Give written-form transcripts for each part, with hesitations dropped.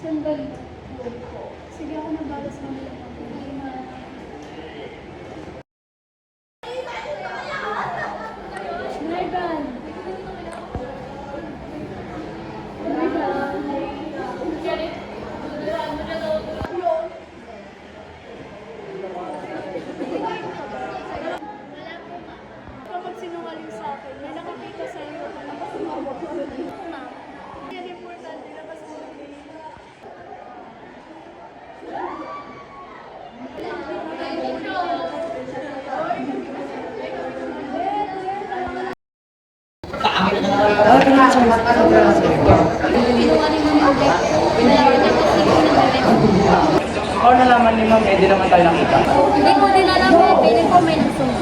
Sandali. Sige, ako nabalas mo nila. Megan! Kapag sinungaling sa akin, may nakakita sa iyo. Ma'am, yan importante na kasi Ako nalaman ni ma'am, eh di naman tayo nakita. Hindi ko din alam eh, feeling ko may nagsumbong.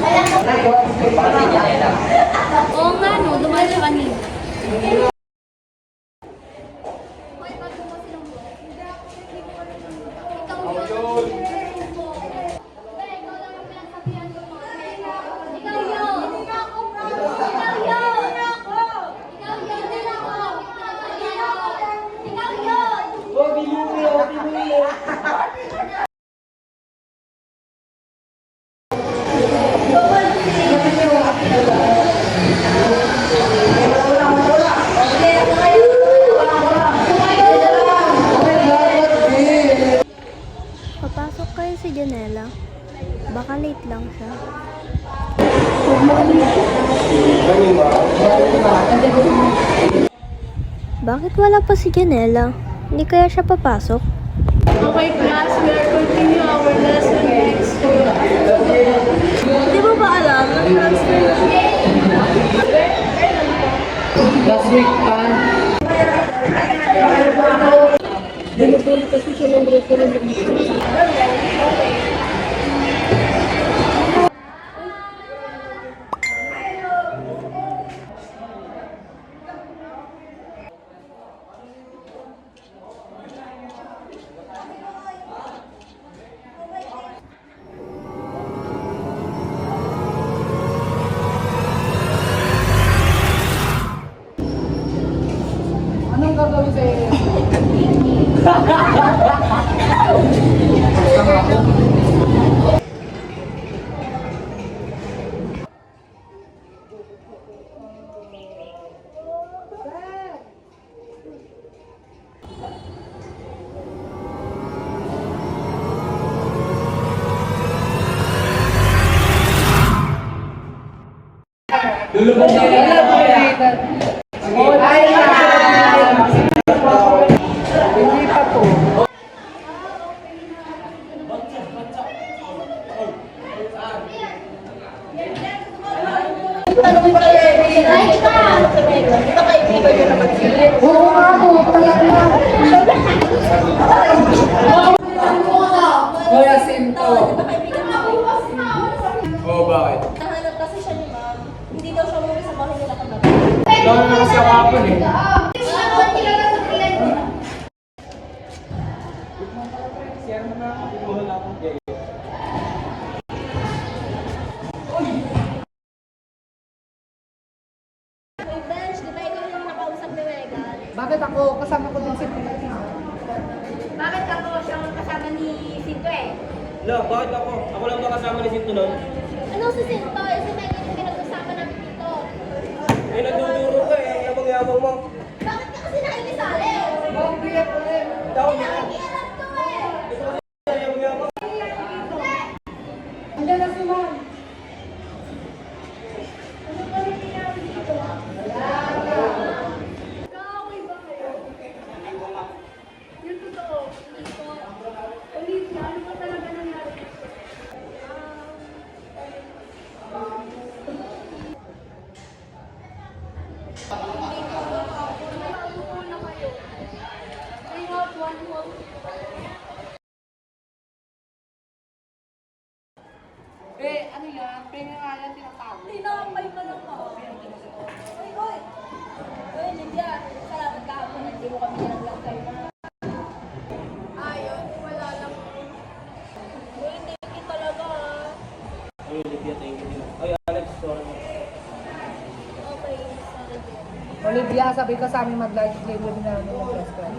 Oo nga no, dumaan siya kanina. Papasok kayo si Janela. Baka late lang siya. Bakit wala pa si Janela? Hindi kaya siya papasok? okay, class, we are continue our lesson next week. Di mo ba alam? Nag-transfer na siya. Last week pa. Kasi siya ng grupo ng Anong gagawin sa iyo? Lulubog na hindi pa po. Oo nga po, talaga. Kuya Sinto. Oo, bakit? Nahanap kasi siya ni ma'am. Hindi daw siya umuwi sa bahay nila kagabi. Lalo na kasi ako hapon eh. May bench, di ba ikaw yung nakausap ni Megan? Bakit ako? Kasama ko din si Pilipinas. Bakit ako siyang kasama ni Sinto eh? Wala, bakit ako? Ako lang ba kasama ni Sinto nun? Ano si Sinto? Eh, si Megan yung pinag-usama namin dito. Eh, nagduduro ka eh. Yabang-yabang mo. Bakit ka kasi nakikisali? Tao mo. Nakikialam ko eh! Yabang-yabang. Andiyan na si Ma'am. Ano ba rin nangyari dito? Kaaway ba kayo? Yung totoo. Olivia, ano ba talaga nangyari dito? Ano na kayo? I have one more. Eh, ano yan? Penga nga yan tinatawag. Tinapay pa lang ako. Uy, uy! Uy, Lydia, salamat kahapon. Hindi mo kami nilaglag kayo na. Ayun, wala lang. Uy, thank you talaga ah. Ay, Olivia, thank you. Ay, Alex, sorry. Okay, sorry. Olivia, sabi ko sa amin mag-live play mo din namin ng best friend.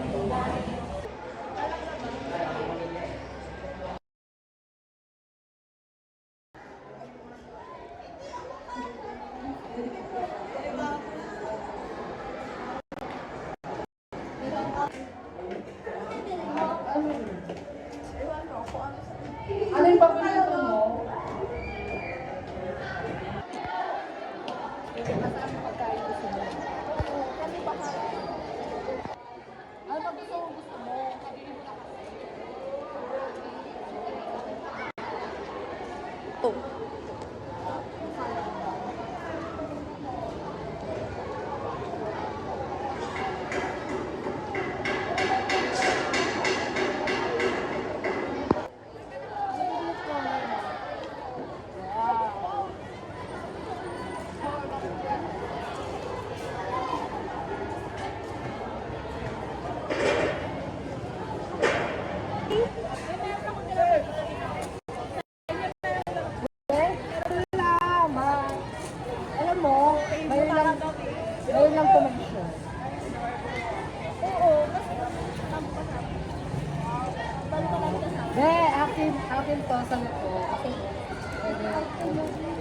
Akin to sa ko.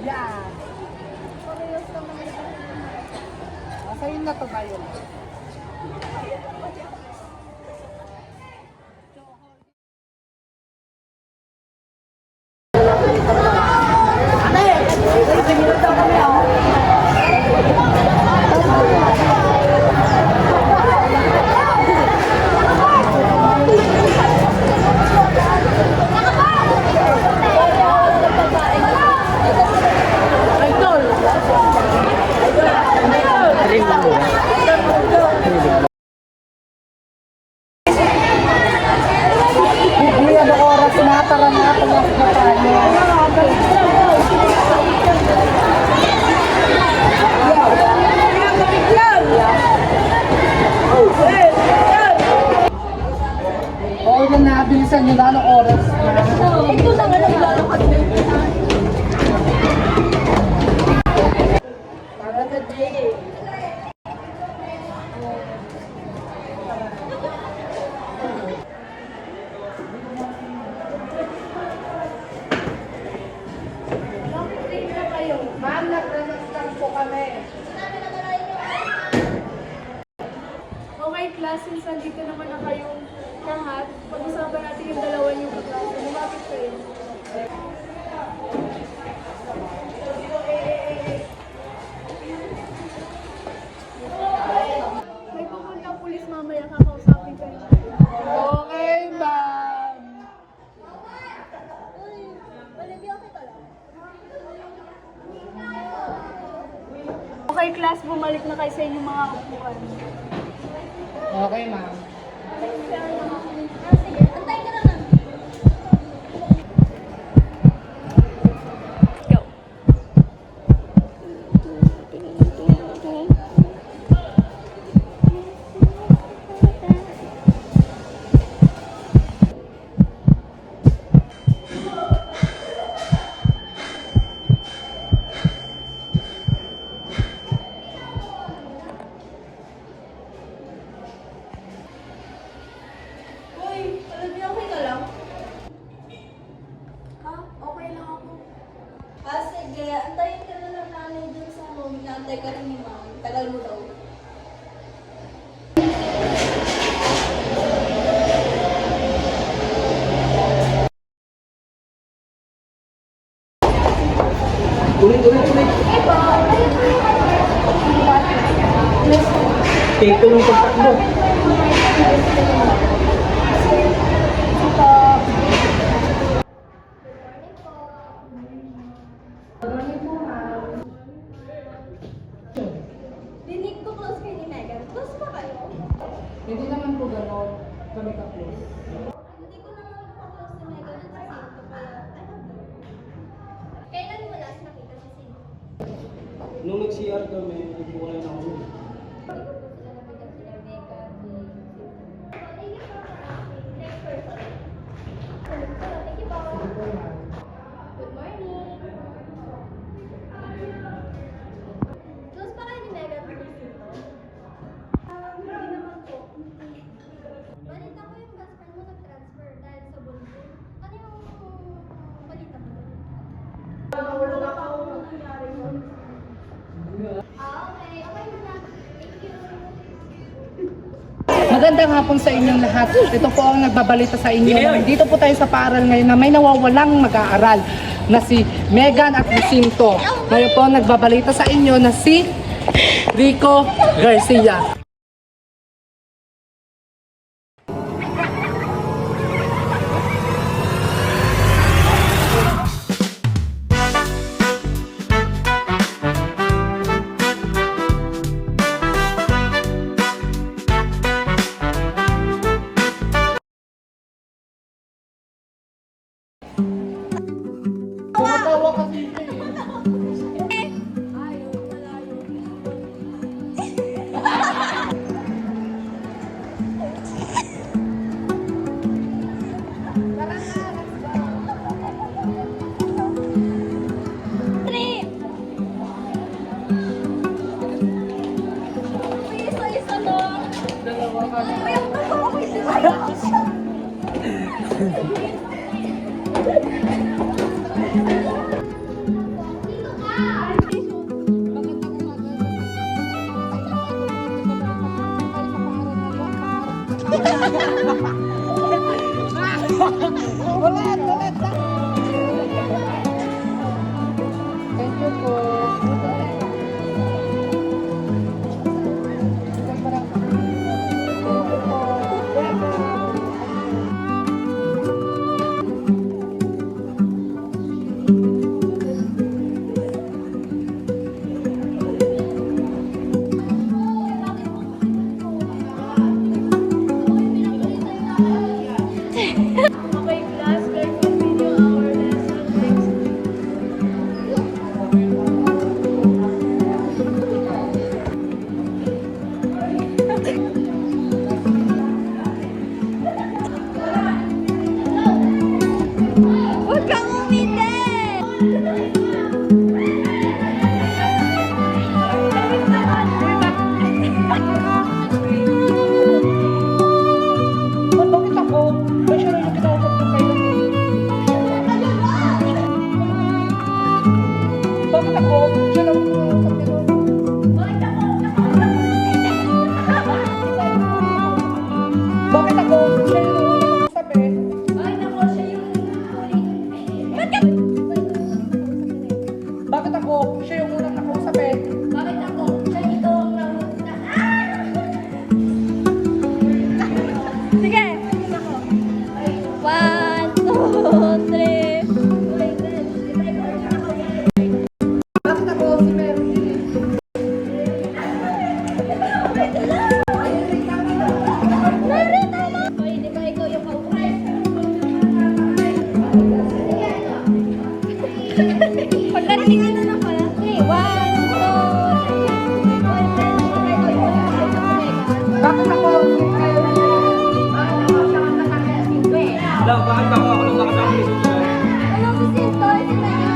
Yeah. Sa'yo na to ba yun? Hindi, ano oras na? Tara na, tumas na tayo. Oo, yan na. Bilisan nyo na. Anong oras na? Ito na nga naglalakad na yun. Para na, Jay. Ma'am, nag-renostan po kami. Okay, class, since nandito naman na kayong lahat, pag-usapan natin yung dalawa niyo kaklase. Lumapit kayo. May pupuntang pulis mamaya, kakausapin kayo. Okay, ma'am. Olivia, okay ka lang? Okay, class, bumalik na kayo sa inyong mga upuan. Okay, ma'am. Sige, antay ka lang. Uy, Olivia, okay ka lang? Ha? Okay lang ako. Sige. Antayin ka na lang namin dun sa home. Naantay ka rin ni ma'am. Tagal mo daw. Tuloy. Take ko ng pagtakbo. Dinig ko close kayo ni Megan. Close ba kayo? Hindi naman po gano'n. Kami ka-close. Hindi ko naman pa-close ni Megan at si Cinto. Kaya, I don't know. Kailan mo last nakita si Cinto? Nung nag-CR kami, upo ko na ako. Hindi ko po sila nakita sila Megan, si Cinto. Thank you po. Next person. Thank you po. Good morning. Close pa kayo ni Megan at ni Cinto? Hindi naman po. Balita ko yung best friend mo nag-transfer dahil sa bulto. Ano yung balita mo? Okay. Okay na lang. Thank you. Magandang hapon sa inyong lahat. Ito po ang nagbabalita sa inyo. Dito po tayo sa paaralan ngayon na may nawawalang mag-aaral na si Megan at Jacinto. Ngayon po ang nagbabalita sa inyo na si Rico Garcia. Tumatawa kasi ito eh. Isa-isa lang. Dalawa kami. Uy, ang tawa ko. Ulit, ulit. Thank you po. Okay, class, let's continue our lesson next week. Huwag kang umiti! Ba't bakit ako? Ay, siya rin yung kinausap ko kayo. Bakit ako? Siya lang yung kinausap ko. Bakit ako? Siya yung kinausap eh. Bakit ako? Siya yung unang nakausap eh. Bakit ako? Siya ito ang nanguna. Sige! 1, 2, 3. Bakit ako? Si Mary. Hoy, di ba ikaw yung kaupay? Pagdating na lang pala. Okay, 1, 2, 3. Bakit ako? Lang, bakit ako? Ako lang nakasama ni Susan. Ano si Sinto? Si Mary?